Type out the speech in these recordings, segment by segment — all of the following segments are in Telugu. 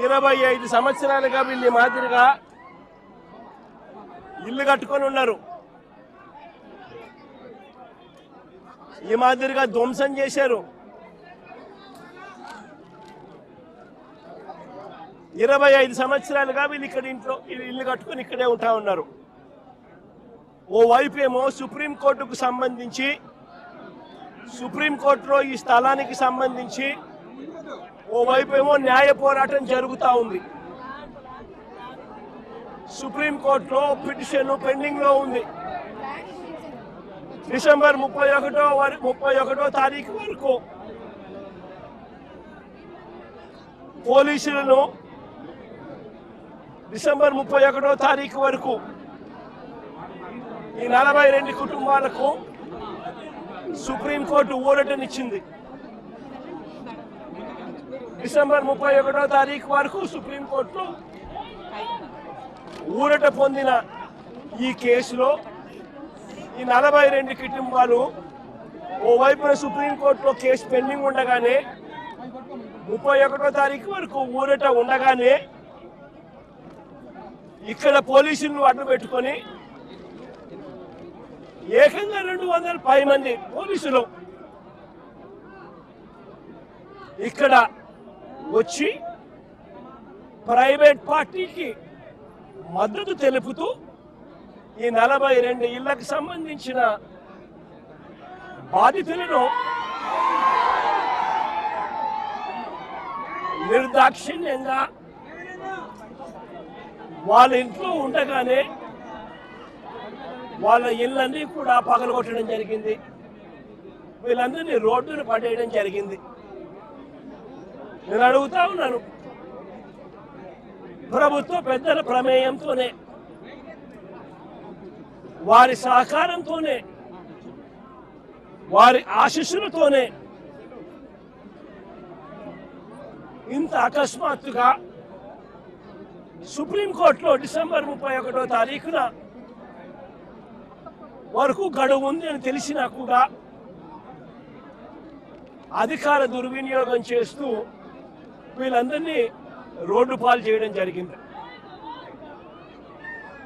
25 సంవత్సరాలుగా వీళ్ళు మాదిరిగా ఇల్లు కట్టుకొని ఉన్నారు. ఈ మాదిరిగా ధ్వంసం చేశారు. 25 సంవత్సరాలుగా వీళ్ళు ఇక్కడ ఇంట్లో ఇల్లు కట్టుకొని ఇక్కడే ఉంటా ఉన్నారు. ఓవైపు ఏమో సుప్రీంకోర్టుకు సంబంధించి సుప్రీంకోర్టులో ఈ స్థలానికి సంబంధించి ఓవైపు ఏమో న్యాయ పోరాటం జరుగుతూ ఉంది. సుప్రీంకోర్టులో పిటిషన్ పెండింగ్ లో ఉంది. డిసెంబర్ 31వ తారీఖు వరకు పోలీసులను డిసెంబర్ 31వ తారీఖు వరకు ఈ 42 కుటుంబాలకు సుప్రీంకోర్టు ఊరటనిచ్చింది. డిసెంబర్ 31వ తారీఖు వరకు సుప్రీంకోర్టులో ఊరట పొందిన ఈ కేసులో ఈ 42 కుటుంబాలు ఓవైపున సుప్రీంకోర్టులో కేసు పెండింగ్ ఉండగానే 31వ తారీఖు వరకు ఊరట ఉండగానే ఇక్కడ పోలీసులను అడ్డు పెట్టుకొని ఏకంగా 200 మంది పోలీసులు ఇక్కడ వచ్చి ప్రైవేట్ పార్టీకి మద్దతు తెలుపుతూ ఈ 42 ఇళ్లకు సంబంధించిన బాధితులను నిర్దాక్షిణ్యంగా వాళ్ళ ఇంట్లో ఉండగానే వాళ్ళ ఇళ్ళన్నీ కూడా పగలగొట్టడం జరిగింది. వీళ్ళందరినీ రోడ్డును పడేయడం జరిగింది. నేను అడుగుతా ఉన్నాను, ప్రభుత్వ పెద్దల ప్రమేయంతోనే వారి సహకారంతోనే వారి ఆశీస్సులతోనే ఇంత అకస్మాత్తుగా సుప్రీంకోర్టులో డిసెంబర్ 31వ తారీఖున వరకు గడువు ఉంది అని తెలిసినా కూడా అధికార దుర్వినియోగం చేస్తూ వీళ్ళందరినీ రోడ్డు పాలు చేయడం జరిగింది.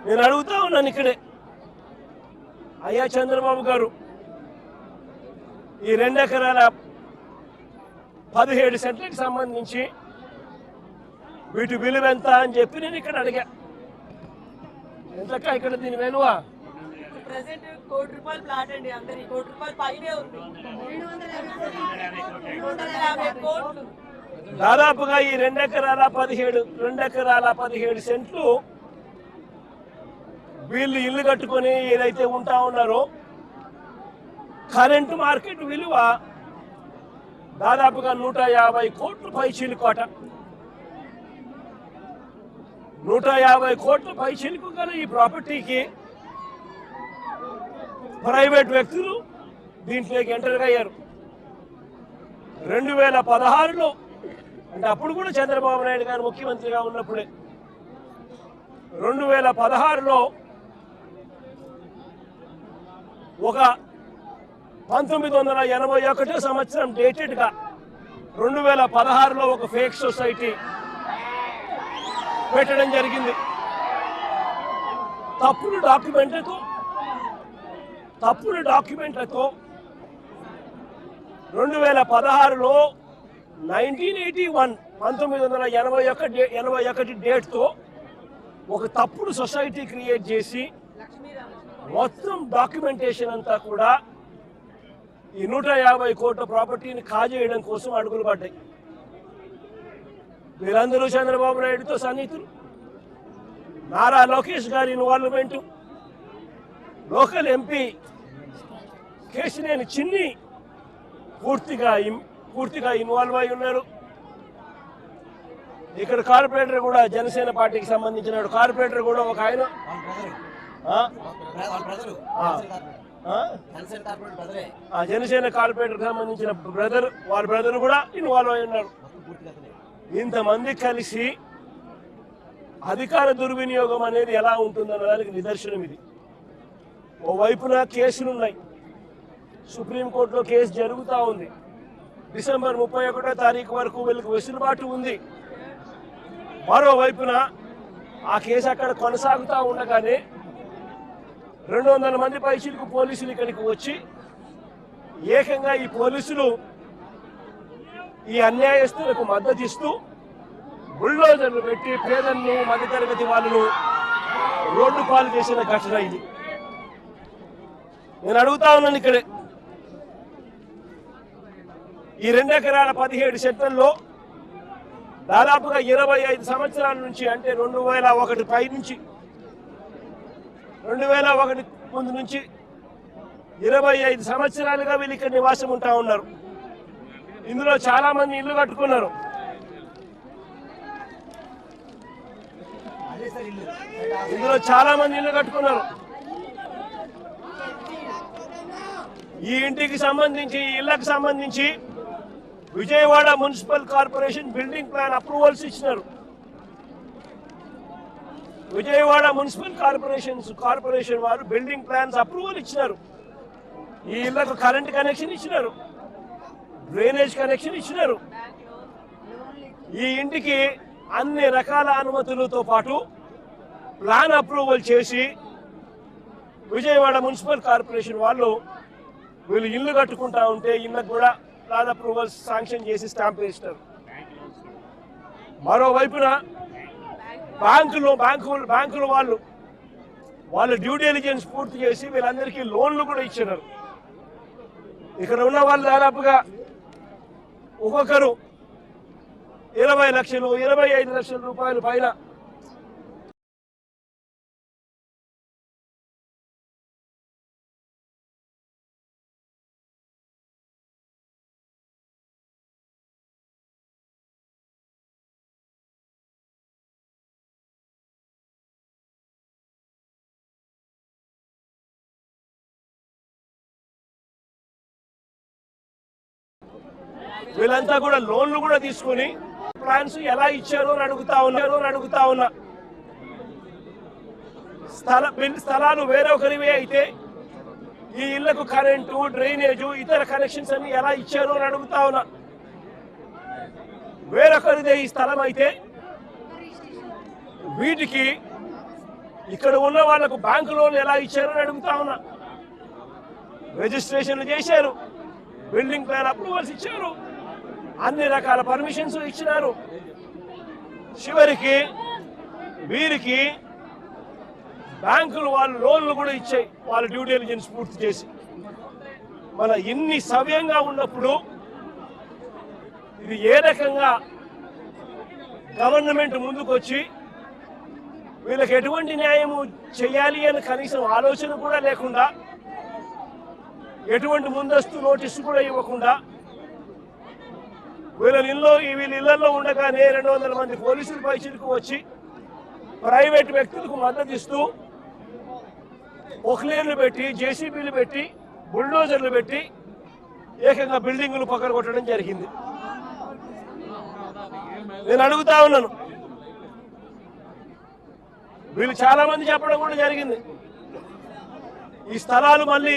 నేను అడుగుతా ఉన్నాను ఇక్కడే, అయ్యా చంద్రబాబు గారు, ఈ 2 ఎకరాల 17 సెంట్లకు సంబంధించి వీటి విలువ ఎంత అని చెప్పి నేను ఇక్కడ అడిగా. ఎంతక్క ఇక్కడ దీని విలువ? ₹1 కోటి ప్లాట్ అండి. అందరి ₹1 కోటి పైనే ఉంది. 250 కోట్లు. దాదాపుగా ఈ 2 ఎకరాల 17 సెంట్లు వీళ్ళు ఇల్లు కట్టుకొని ఏదైతే ఉంటా ఉన్నారో కరెంటు మార్కెట్ విలువ దాదాపుగా 150 కోట్ల పైచిలుకోట. 150 కోట్ల పైచిలుకు గల ఈ ప్రాపర్టీకి ప్రైవేట్ వ్యక్తులు దీంట్లోకి ఎంటర్ అయ్యారు. 2016లో, అంటే అప్పుడు కూడా చంద్రబాబు నాయుడు గారు ముఖ్యమంత్రిగా ఉన్నప్పుడే, 2016లో ఒక 1981 సంవత్సరం డేటెడ్గా 2016లో ఒక ఫేక్ సొసైటీ పెట్టడం జరిగింది. తప్పుడు డాక్యుమెంట్లతో 2016లో 1981 డేట్తో ఒక తప్పుడు సొసైటీ క్రియేట్ చేసి మొత్తం డాక్యుమెంటేషన్ అంతా కూడా ఈ 150 కోట్ల ప్రాపర్టీని కాజేయడం కోసం అడుగులు పడ్డాయి. వీరందరూ చంద్రబాబు నాయుడుతో సన్నిహితులు. నారా లోకేష్ గారి ఇన్వాల్వ్మెంట్, లోకల్ ఎంపీ కేశినేని చిన్ని పూర్తిగా ఇన్వాల్వ్ అయి ఉన్నారు. ఇక్కడ కార్పొరేటర్ కూడా జనసేన పార్టీకి సంబంధించిన కార్పొరేటర్ కూడా ఒక ఆయన జనసేన కార్పొరేటర్ సంబంధించిన వాళ్ళ బ్రదర్ కూడా ఇన్వాల్వ్ అయి ఉన్నారు. ఇంతమంది కలిసి అధికార దుర్వినియోగం అనేది ఎలా ఉంటుందన్న దానికి నిదర్శనం ఇది. ఓవైపున కేసులున్నాయి, సుప్రీంకోర్టులో కేసు జరుగుతూ ఉంది. డిసెంబర్ 31వ తారీఖు వరకు వీళ్ళకి వెసులుబాటు ఉంది. మరోవైపున ఆ కేసు అక్కడ కొనసాగుతూ ఉండగానే 200 మంది పైచిలకు పోలీసులు ఇక్కడికి వచ్చి ఏకంగా ఈ పోలీసులు ఈ అన్యాయస్తులకు మద్దతు ఇస్తూ బుల్డోజర్లు పెట్టి పేదలను మధ్యతరగతి వాళ్ళను రోడ్డు పాలు చేసిన ఘటన ఇది. నేను అడుగుతా ఉన్నాను ఇక్కడే, ఈ 2 ఎకరాల 17 సెంట్లలో దాదాపుగా 25 సంవత్సరాల నుంచి, అంటే 2001 పై నుంచి 2001 ముందు నుంచి 25 సంవత్సరాలుగా వీళ్ళు ఇక్కడ నివాసం ఉంటా ఉన్నారు. ఇందులో చాలా మంది ఇల్లు కట్టుకున్నారు. ఈ ఇంటికి సంబంధించి, ఈ ఇళ్లకు సంబంధించి Vijayawada municipal corporation building plan approvals ఇచ్చినారు. విజయవాడ మున్సిపల్ కార్పొరేషన్ వారు బిల్డింగ్ ప్లాన్స్ అప్రూవల్ ఇచ్చినారు. ఈ ఇళ్లకు కరెంట్ కనెక్షన్ ఇచ్చినారు, డ్రైనేజ్ కనెక్షన్ ఇచ్చినారు. ఈ ఇంటికి అన్ని రకాల అనుమతులతో పాటు ప్లాన్ అప్రూవల్ చేసి విజయవాడ మున్సిపల్ కార్పొరేషన్ వాళ్ళు వీళ్ళు ఇల్లు కట్టుకుంటా ఉంటే ఇళ్ళకు కూడా ప్లాన్ అప్రూవల్ శాంక్షన్ చేసి స్టాంప్ వేస్తారు. మరోవైపున బ్యాంకులు వాళ్ళు డ్యూ డెలిజెన్స్ పూర్తి చేసి వీళ్ళందరికీ లోన్లు కూడా ఇచ్చినారు. ఇక్కడ ఉన్న వాళ్ళు దాదాపుగా ఒక్కొక్కరు 20 లక్షలు 25 లక్షల రూపాయల పైన వీళ్ళంతా కూడా లోన్లు కూడా తీసుకుని ప్లాన్స్ ఎలా ఇచ్చారో అని అడుగుతా ఉన్నా. స్థలాలు వేరొకరివే అయితే ఈ ఇళ్లకు కరెంటు, డ్రైనేజు, ఇతర కనెక్షన్స్ అన్ని ఎలా ఇచ్చారో అని అడుగుతా ఉన్నా. వేరొకరిదే ఈ స్థలం అయితే వీటికి ఇక్కడ ఉన్న వాళ్లకు బ్యాంకు లోన్లు ఎలా ఇచ్చారో అని అడుగుతా ఉన్నా. రిజిస్ట్రేషన్లు చేశారు, బిల్డింగ్ ప్లాన్ అప్రూవల్స్ ఇచ్చారు, అన్ని రకాల పర్మిషన్స్ ఇచ్చినారు. చివరికి వీరికి బ్యాంకులు వాళ్ళు లోన్లు కూడా ఇచ్చాయి, వాళ్ళ డ్యూ డెలిజెన్స్ పూర్తి చేసి. మన ఇన్ని సవ్యంగా ఉన్నప్పుడు ఇది ఏ రకంగా గవర్నమెంట్ ముందుకు వచ్చి వీళ్ళకి ఎటువంటి న్యాయము చేయాలి అని కనీసం ఆలోచన కూడా లేకుండా, ఎటువంటి ముందస్తు నోటీసు కూడా ఇవ్వకుండా వీళ్ళ ఇళ్లలో ఉండగానే 200 మంది పోలీసులు పైచిలకు వచ్చి ప్రైవేట్ వ్యక్తులకు మద్దతు ఇస్తూ పొక్లేర్లు పెట్టి, జేసీబీలు పెట్టి, బుల్డోజర్లు పెట్టి ఏకంగా బిల్డింగులు పగలగొట్టడం జరిగింది. నేను అడుగుతా ఉన్నాను, వీళ్ళు చాలా మంది చెప్పడం కూడా జరిగింది, ఈ స్థలాలు మళ్ళీ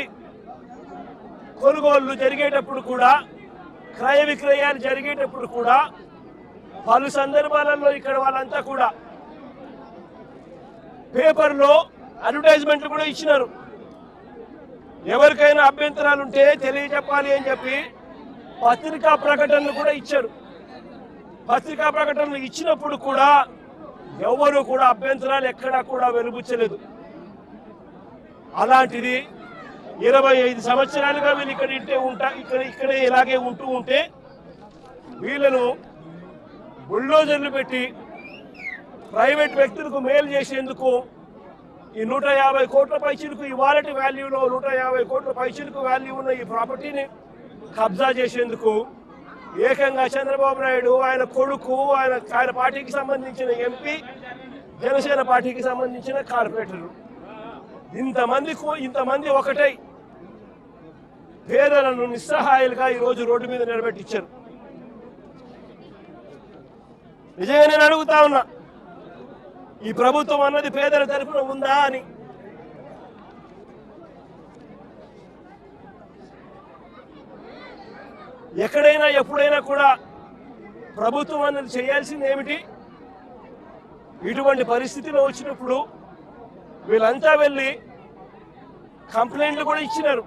కొనుగోళ్లు జరిగేటప్పుడు కూడా, క్రయ విక్రయాలు జరిగేటప్పుడు కూడా పలు సందర్భాలలో ఇక్కడ వాళ్ళంతా కూడా పేపర్లో అడ్వర్టైజ్మెంట్లు కూడా ఇచ్చినారు. ఎవరికైనా అభ్యంతరాలు ఉంటే తెలియజెప్పాలి అని చెప్పి పత్రికా ప్రకటనలు కూడా ఇచ్చారు. పత్రికా ప్రకటనలు ఇచ్చినప్పుడు కూడా ఎవరు కూడా అభ్యంతరాలు ఎక్కడా కూడా వెలుబుచ్చలేదు. అలాంటిది 25 సంవత్సరాలుగా వీళ్ళు ఇక్కడే ఇలాగే ఉంటే వీళ్ళను బుల్డోజర్లు పెట్టి ప్రైవేట్ వ్యక్తులకు మేలు చేసేందుకు ఈ 150 కోట్ల పైచిలకు, ఇవాళటి వాల్యూలో 150 కోట్ల పైచిలకు వాల్యూ ఉన్న ఈ ప్రాపర్టీని కబ్జా చేసేందుకు ఏకంగా చంద్రబాబు నాయుడు, ఆయన కొడుకు, ఆయన పార్టీకి సంబంధించిన ఎంపీ, జనసేన పార్టీకి సంబంధించిన కార్పొరేటర్లు ఇంతమంది ఒకటై పేదలను నిస్సహాయాలుగా ఈరోజు రోడ్డు మీద నిలబెట్టించారు. నిజంగా నేను అడుగుతా ఉన్నా, ఈ ప్రభుత్వం అన్నది పేదల తరఫున ఉందా అని. ఎక్కడైనా ఎప్పుడైనా కూడా ప్రభుత్వం అన్నది చేయాల్సింది ఏమిటి? ఇటువంటి పరిస్థితిలో వచ్చినప్పుడు వీళ్ళంతా వెళ్ళి కంప్లైంట్లు కూడా ఇచ్చినారు.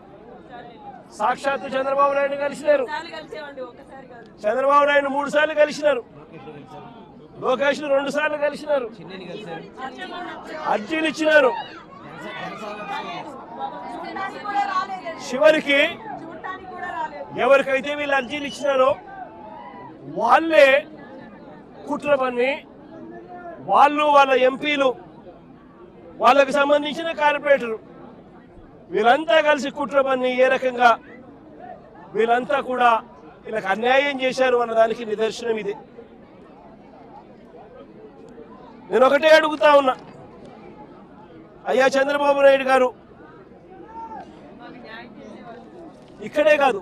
సాక్షాత్తు చంద్రబాబు నాయుడు కలిసినారు. చంద్రబాబు నాయుడు 3 సార్లు కలిసినారు. లోకేష్ 2 సార్లు కలిసినారు. అర్జీలు ఇచ్చినారు. చివరికి ఎవరికైతే వీళ్ళు అర్జీలు ఇచ్చినారో వాళ్ళే కుట్ర పన్ని వాళ్ళు, వాళ్ళ ఎంపీలు, వాళ్ళకి సంబంధించిన కార్పొరేటర్ వీళ్ళంతా కలిసి కుట్ర పన్ని ఏ రకంగా వీళ్ళంతా కూడా వీళ్ళకి అన్యాయం చేశారు అన్నదానికి నిదర్శనం ఇది. నేను ఒకటే అడుగుతా ఉన్నా, అయ్యా చంద్రబాబు నాయుడు గారు, ఇక్కడే కాదు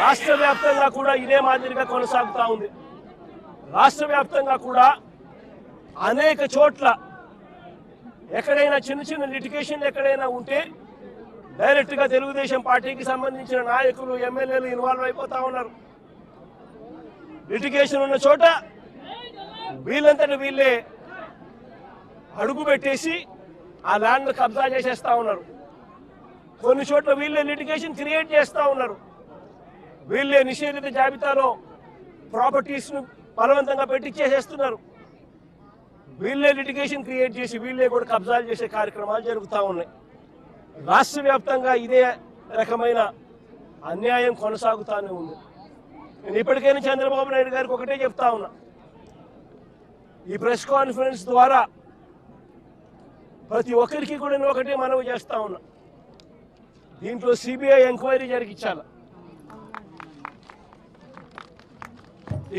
రాష్ట్ర వ్యాప్తంగా కూడా ఇదే మాదిరిగా కొనసాగుతూ ఉంది. రాష్ట్ర వ్యాప్తంగా కూడా అనేక చోట్ల ఎక్కడైనా చిన్న చిన్న లిటిగేషన్లు ఎక్కడైనా ఉంటే డైరెక్ట్గా తెలుగుదేశం పార్టీకి సంబంధించిన నాయకులు, ఎమ్మెల్యేలు ఇన్వాల్వ్ అయిపోతా ఉన్నారు. లిటిగేషన్ ఉన్న చోట వీళ్ళంతటి వీళ్ళే అడుగు పెట్టేసి ఆ ల్యాండ్ కబ్జా చేసేస్తా ఉన్నారు. కొన్ని చోట్ల వీళ్ళే లిటిగేషన్ క్రియేట్ చేస్తూ ఉన్నారు. వీళ్ళే నిషేధిత జాబితాలో ప్రాపర్టీస్ను బలవంతంగా పెట్టించేసేస్తున్నారు. వీళ్ళే లిటిగేషన్ క్రియేట్ చేసి వీళ్ళే కూడా కబ్జాలు చేసే కార్యక్రమాలు జరుగుతూ ఉన్నాయి. రాష్ట్ర వ్యాప్తంగా ఇదే రకమైన అన్యాయం కొనసాగుతూనే ఉంది. నేను ఇప్పటికైనా చంద్రబాబు నాయుడు గారికి ఒకటే చెప్తా ఉన్నా, ఈ ప్రెస్ కాన్ఫరెన్స్ ద్వారా ప్రతి ఒక్కరికి కూడా నేను ఒకటే మనవి చేస్తా ఉన్నా, దీంట్లో సిబిఐ ఎంక్వైరీ జరిగించాలి.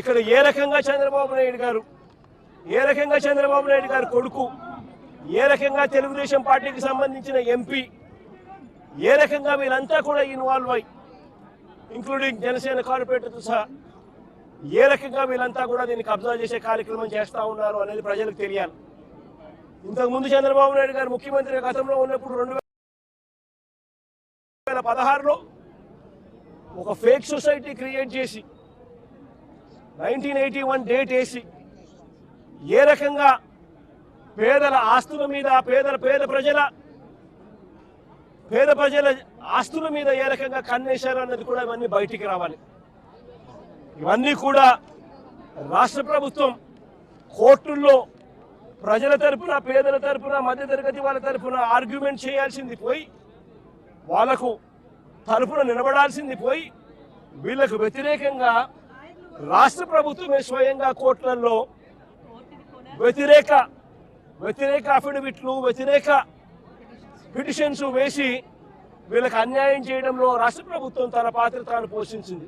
ఇక్కడ ఏ రకంగా చంద్రబాబు నాయుడు గారు కొడుకు, ఏ రకంగా తెలుగుదేశం పార్టీకి సంబంధించిన ఎంపీ, ఏ రకంగా వీళ్ళంతా కూడా ఇన్వాల్వ్ అయ్యి ఇంక్లూడింగ్ జనసేన కార్పొరేటర్తో సహా ఏ రకంగా వీళ్ళంతా కూడా దీన్ని కబ్జా చేసే కార్యక్రమం చేస్తూ ఉన్నారు అనేది ప్రజలకు తెలియాలి. ఇంతకుముందు చంద్రబాబు నాయుడు గారు ముఖ్యమంత్రి గతంలో ఉన్నప్పుడు 2016లో ఒక ఫేక్ సొసైటీ క్రియేట్ చేసి 1981 డేట్ వేసి ఏ రకంగా పేదల ఆస్తుల మీద, పేద ప్రజల ఆస్తుల మీద ఏ రకంగా కన్నేశారు అన్నది కూడా ఇవన్నీ బయటికి రావాలి. ఇవన్నీ కూడా రాష్ట్ర ప్రభుత్వం కోర్టుల్లో ప్రజల తరపున, పేదల తరపున, మధ్యతరగతి వాళ్ళ తరపున ఆర్గ్యుమెంట్ చేయాల్సింది పోయి, వాళ్లకు తరపున నిలబడాల్సింది పోయి, వీళ్లకు వ్యతిరేకంగా రాష్ట్ర ప్రభుత్వమే స్వయంగా కోర్టులలో వ్యతిరేక అఫిడవిట్లు, వ్యతిరేక పిటిషన్స్ వేసి వీళ్ళకి అన్యాయం చేయడంలో రాష్ట్ర ప్రభుత్వం తన పాత్ర తాను పోషించింది.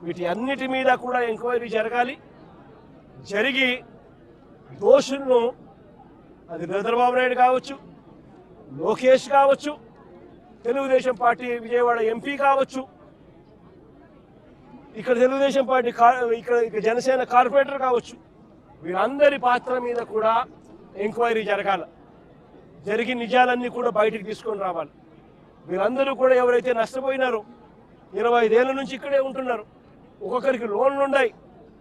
వీటి అన్నిటి మీద కూడా ఎంక్వైరీ జరగాలి. జరిగి దోషులను, అది చంద్రబాబు నాయుడు కావచ్చు, లోకేష్ కావచ్చు, తెలుగుదేశం పార్టీ విజయవాడ ఎంపీ కావచ్చు, ఇక్కడ తెలుగుదేశం పార్టీ ఇక్కడ జనసేన కార్పొరేటర్ కావచ్చు, వీరందరి పాత్ర మీద కూడా ఎంక్వైరీ జరగాలి. జరిగి నిజాలన్నీ కూడా బయటికి తీసుకొని రావాలి. వీరందరూ కూడా ఎవరైతే నష్టపోయినారో 25 ఏళ్ల నుంచి ఇక్కడే ఉంటున్నారు, ఒక్కొక్కరికి లోన్లు ఉన్నాయి,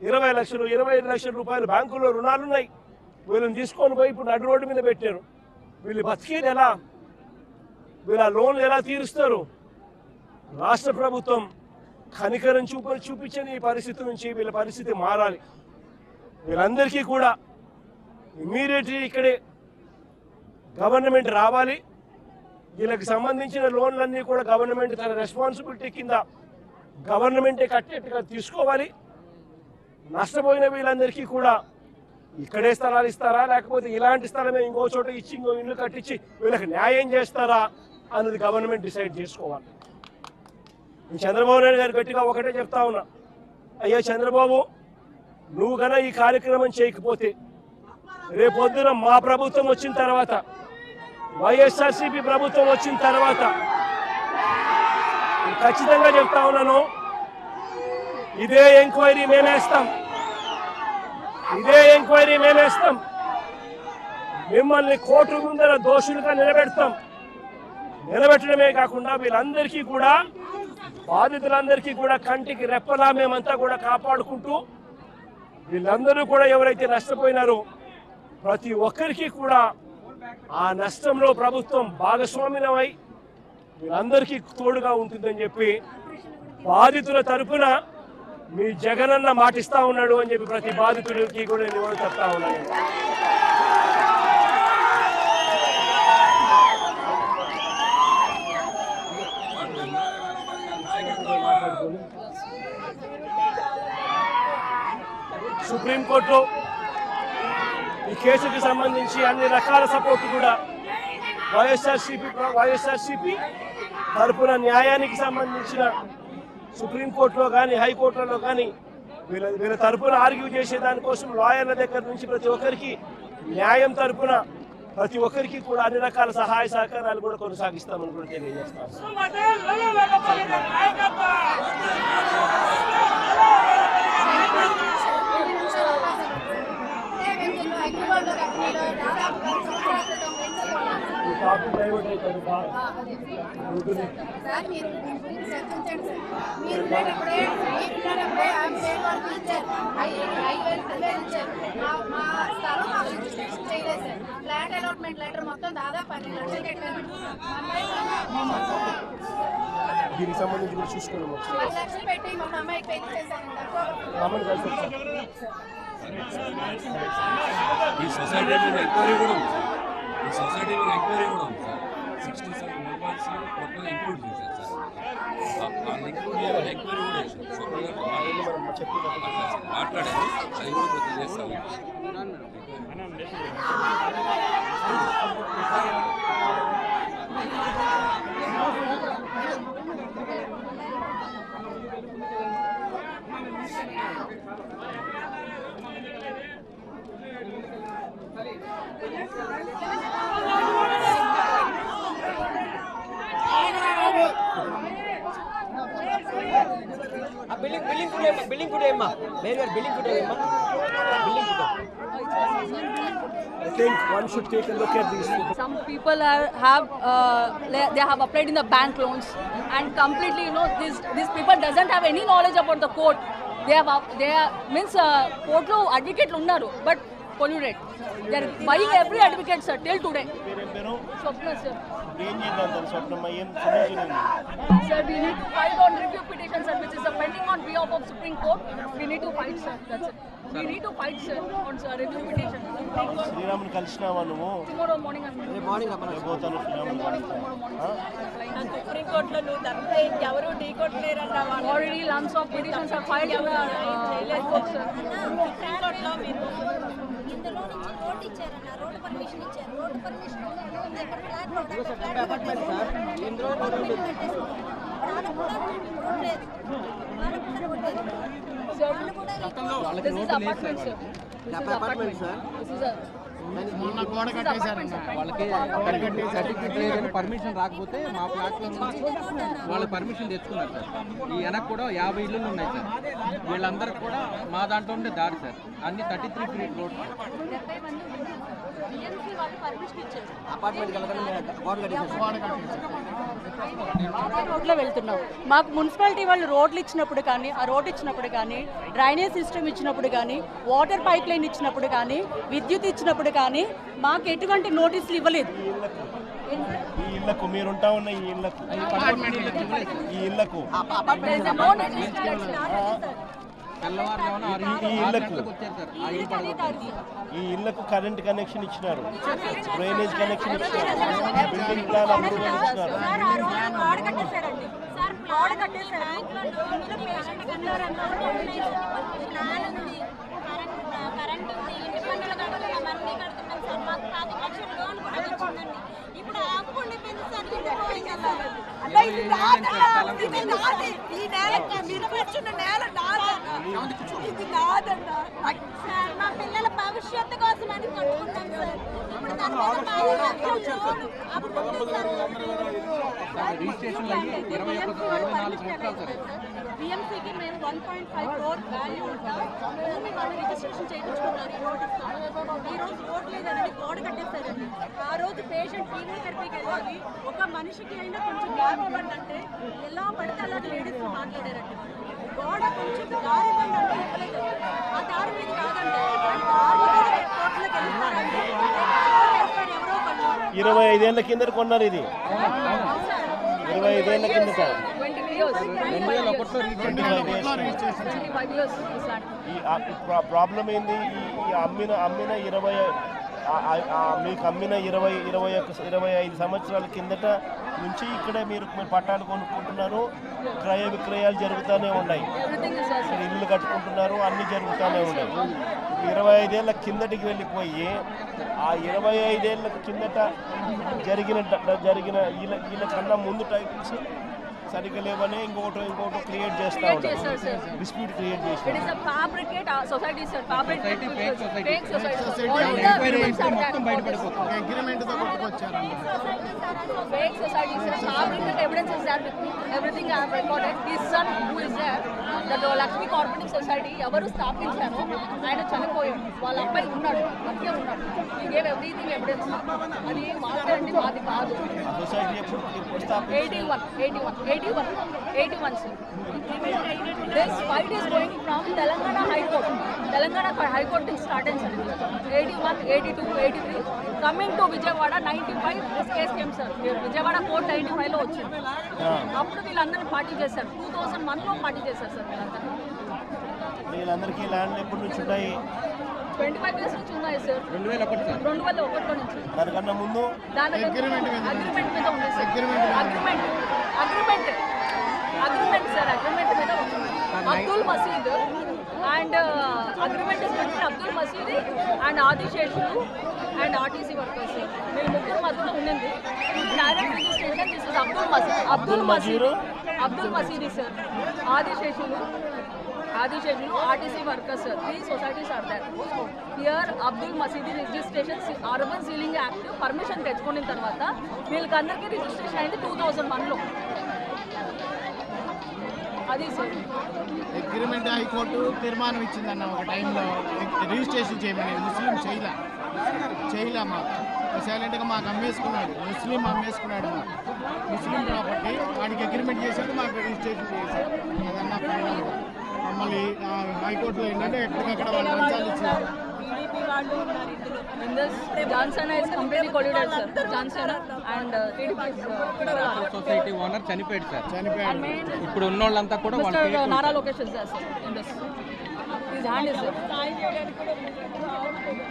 20 లక్షలు 25 లక్షల రూపాయలు బ్యాంకుల్లో రుణాలున్నాయి. వీళ్ళని తీసుకొని పోయి ఇప్పుడు నడు రోడ్డు మీద పెట్టారు. వీళ్ళు బతికేది ఎలా? వీళ్ళ లోన్లు ఎలా తీరుస్తారు? రాష్ట్ర ప్రభుత్వం కనికరం చూపించని ఈ పరిస్థితి నుంచి వీళ్ళ పరిస్థితి మారాలి. వీళ్ళందరికీ కూడా ఇమ్మీడియట్లీ ఇక్కడే గవర్నమెంట్ రావాలి. వీళ్ళకి సంబంధించిన లోన్లన్నీ కూడా గవర్నమెంట్ తన రెస్పాన్సిబిలిటీ కింద గవర్నమెంటే కట్టేట్టుగా తీసుకోవాలి. నష్టపోయిన వీళ్ళందరికీ కూడా ఇక్కడే స్థలాలు ఇస్తారా, లేకపోతే ఇలాంటి స్థలమే ఇంకో చోట ఇచ్చి ఇంకో ఇల్లు కట్టించి వీళ్ళకి న్యాయం చేస్తారా అన్నది గవర్నమెంట్ డిసైడ్ చేసుకోవాలి. చంద్రబాబు నాయుడు గారు గట్టిగా ఒకటే చెప్తా ఉన్నా, అయ్యా చంద్రబాబు, నువ్వు కన్నా ఈ కార్యక్రమం చేయకపోతే రేపొద్దున మా ప్రభుత్వం వచ్చిన తర్వాత, వైఎస్ఆర్సీపీ ప్రభుత్వం వచ్చిన తర్వాత ఖచ్చితంగా చెప్తా ఉన్నాను, ఇదే ఎంక్వైరీ మేమేస్తాం. మిమ్మల్ని కోర్టు ముందర దోషులుగా నిలబెట్టడమే కాకుండా వీళ్ళందరికీ కూడా, బాధితులందరికీ కూడా కంటికి రెప్పలా మేమంతా కూడా కాపాడుకుంటూ, వీళ్ళందరూ కూడా ఎవరైతే నష్టపోయినారో ప్రతి ఒక్కరికి కూడా ఆ నష్టంలో ప్రభుత్వం భాగస్వామ్యమై వీళ్ళందరికీ తోడుగా ఉంటుందని చెప్పి బాధితుల తరపున మీ జగనన్న మాటిస్తా ఉన్నాడు అని చెప్పి ప్రతి బాధితుడికి కూడా నేను చెప్తా ఉన్నాను. సుప్రీంకోర్టులో ఈ కేసుకి సంబంధించి అన్ని రకాల సపోర్ట్ కూడా వైఎస్ఆర్సీపీ తరపున న్యాయానికి సంబంధించిన సుప్రీంకోర్టులో కానీ హైకోర్టులలో కానీ వీళ్ళ తరపున ఆర్గ్యూ చేసే దానికోసం లాయర్ల దగ్గర నుంచి ప్రతి ఒక్కరికి న్యాయం తరపున ప్రతి ఒక్కరికి కూడా అన్ని రకాల సహాయ సహకారాలు కూడా కొనసాగిస్తామని కూడా తెలియజేస్తాం. ఫ్లాట్ అలాట్మెంట్ లెటర్ మొత్తం దాదాపు 10 లక్షలు కట్టాను. దీనికి సంబంధించి కూడా చూసుకున్నాము. 10 లక్షలు పెట్టి మా అమ్మాయికి పెళ్లి చేశాను. ఈ సొసైటీ మీద ఎంక్వైరీ కూడా ఉంది సార్. ఈ సొసైటీ మీద ఎంక్వైరీ కూడా ఉంది సార్. 67 మెంబర్స్ టోటల్ ఇంక్లూడ్ చేశారు సార్. వాళ్ళు ఇంక్లూడ్ చేయాలని ఎంక్వైరీ కూడా చేశారు. మాట్లాడారు, అది కూడా ప్రతి చేస్తాము. బిల్డింగ్ ఫుడ్ ఏమ్మా మేరీ గారు బిల్డింగ్ ఫుడ్ ఏమ్మా building food I think one should take a look at these things. Some people they have applied in the bank loans and completely these people doesn't have any knowledge about the court. They means court lo advocate unnaru but polluted. They are buying every advocate sir till today. Swapna sir. Sir, we need to fight on review petition sir, which is pending on behalf of Supreme Court. We need to fight sir. That's it. We need to fight sir on review petition. శ్రీరాముని కలిసినావా నువ్వు? Tomorrow morning I'm పోతాను శ్రీరాముని. సుప్రీం కోర్టులో నువ్వు తప్పితే ఎవరు ఢీ కొట్టలేరన్నావా? already lumps of petitions are filed in the high court sir. Supreme కోర్టులో మీరు ఇందులో నుంచి రోడ్ ఇచ్చారన్న, రోడ్ పర్మిషన్ ఇచ్చారు. రోడ్ పర్మిషన్ ఇక్కడ ఫ్లాట్ రోడ్ ఇందులో రోడ్ లేదు. This is apartment sir. This is apartment sir. This is a వాళ్ళకి సర్టిఫికేట్ లేదని పర్మిషన్ రాకపోతే మా ఫ్లాట్లో వాళ్ళు పర్మిషన్ తెచ్చుకున్నారు సార్. ఈ వెనక్కి కూడా 50 ఇళ్ళు ఉన్నాయి సార్. వీళ్ళందరికీ కూడా మా దాంట్లో ఉండే దారి సార్. అన్ని 33 ఫీట్ రోడ్ రోడ్లో వెళ్తున్నాం. మాకు మున్సిపాలిటీ వాళ్ళు రోడ్లు ఇచ్చినప్పుడు కానీ, ఆ రోడ్ ఇచ్చినప్పుడు కానీ, డ్రైనేజ్ సిస్టమ్ ఇచ్చినప్పుడు కానీ, వాటర్ పైప్ లైన్ ఇచ్చినప్పుడు కానీ, విద్యుత్ ఇచ్చినప్పుడు కానీ మాకు ఎటువంటి నోటీసులు ఇవ్వలేదు. ఈ ఇళ్లకు మీరుంటా ఉన్న ఈ ఇళ్లకు ఈ ఇళ్లకు కరెంట్ కనెక్షన్ ఇచ్చినారు, డ్రైనేజ్ కనెక్షన్ ఇచ్చినారు, బిల్డింగ్ ప్లాన్ అప్రూవల్ ఇచ్చినారు. ఇప్పుడు అప్పు ఉండిపోయింది సార్. మా పిల్లల భవిష్యత్తు కోసం అని కట్టుకుంటాం సార్. ఇప్పుడు బిఎంసీకి మేము 1.5 crore వాల్యూ ఉంటాం. భూమి వాళ్ళు రిజిస్ట్రేషన్ చేయించుకున్నారు. ఈ రోజు రోడ్ లేదండి, గోడ కట్టేస్తారండి. ఆ రోజు పేషెంట్ ఫీజియోథెరపీకి వెళ్ళాలి. ఒక మనిషికి అయినా కొంచెం గ్యాప్ ఇవ్వండి అంటే ఎలా పడితే అలా లేడీస్ మాట్లాడారండి. గోడ కొంచెం దారి ఇవ్వండి అంటే ఇవ్వలేదు. ఆ దారి మీద కాదండి, కోర్టులకు వెళ్తారండి. 25 ఏళ్ళ కిందట కొన్నారు ఇది, 25 ఏళ్ళ కిందట. 20 years. 2001లో reach 25 years. 25 years this land. ఈ ప్రాబ్లం ఏంది? ఈ అమ్మిన 20 మీకు అమ్మిన 25 సంవత్సరాల కిందట నుంచి ఇక్కడే మీరు పట్టాలు కొనుక్కుంటున్నారు, క్రయ విక్రయాలు జరుగుతూనే ఉన్నాయి, Everything is as ఇక్కడ ఇల్లు కట్టుకుంటున్నారు, అన్నీ జరుగుతూనే ఉన్నాయి. 25 ఏళ్ళ కిందటికి వెళ్ళిపోయి ఆ 25 ఏళ్ళ కిందట జరిగిన వీళ్ళ కన్నా ముందు టైటిల్స్ సరిగ్గా లేవని ఇంకోటి క్రియేట్ చేస్తూ ఉంటారు, చేశారు సార్. డిస్ప్యూట్ క్రియేట్ It చేస్తారు. is a fabricate society, sir. Fabricate fake society. Fake society. Society. All the Enquiry agreements అయితే are మొత్తం there. బయటపడిపోతుంది. అగ్రిమెంట్తో కొట్టుకొచ్చారు. Fake society, sir. Fabricate evidence is there with me. Everything I have recorded. His son who is there, the Lakshmi Cooperative Society, ఎవరు స్థాపించారో ఆయన చనిపోయాడు, వాళ్ళ అబ్బాయి ఉన్నాడు, అట్లే ఉన్నాడు. He gave everything evidence. అది మాదే అండి, మాది కాదు. ఆ సొసైటీ ఎప్పుడు స్థాపించారు? 81 sir. This fight is going from Telangana High Court. Telangana High Court is started sir. 81, 82, 83. Coming to Vijayawada 95 this case came sir. Vijayawada court 95 లో వచ్చింది. అప్పుడు వీళ్ళందరూ పార్టీ చేశారు. 2001 లో పార్టీ చేశారు సార్ వీళ్ళందరూ. వీళ్ళందరికీ ల్యాండ్లు ఎప్పటి నుంచి ఉన్నాయి? 25 years నుంచి ఉన్నాయి సార్. 2001 సార్. 2001 నుంచి. దానికన్నా ముందు దాని అగ్రిమెంట్ మీద ఉంది సార్. అగ్రిమెంట్ సార్, అగ్రిమెంట్ మీద ఉంది. Abdul Masjid and agreement is between Abdul Masjid and Adiseshulu and RTC workers. వీళ్ళు ముగ్గురు మధ్యలో ఉండింది. Direct registration this is Abdul Masjid sir. Adiseshulu RTC workers, 3 societies are there. Here Abdul Masjid registration urban ceiling act permission తెచ్చుకున్న తర్వాత వీళ్ళకి అందరికీ రిజిస్ట్రేషన్ అయింది 2001లో. అది సార్ అగ్రిమెంట్ హైకోర్టు తీర్మానం ఇచ్చిందన్న ఒక టైంలో రిజిస్ట్రేషన్ చేయమని. ముస్లిం చేయలే మాకు సైలెంట్గా మాకు అమ్మేసుకున్నాడు, ముస్లిం అమ్మేసుకున్నాడు. ముస్లిం ప్రాపర్టీ వాడికి అగ్రిమెంట్ చేశాడు, మాకు రిజిస్ట్రేషన్ చేశాడు. అదన్న ఫైనల్. మమ్మల్ని హైకోర్టులో ఏంటంటే ఎక్కడికక్కడ వాళ్ళు లంచాలు ఇచ్చారు. టీడీపీ వాళ్ళు ఉన్నారు ఇందులో. in this Johnson is completely colluded sir. Johnson and TDP society owner చనిపోయాడు సార్. చనిపోయాడు. ఇప్పుడు ఉన్న వాళ్ళంతా కూడా Mr. వాళ్ళ Nara Lokesh is there sir in this. His hand is there. సాయం చేయడానికి కూడా ముందుకు రావట్లేదు.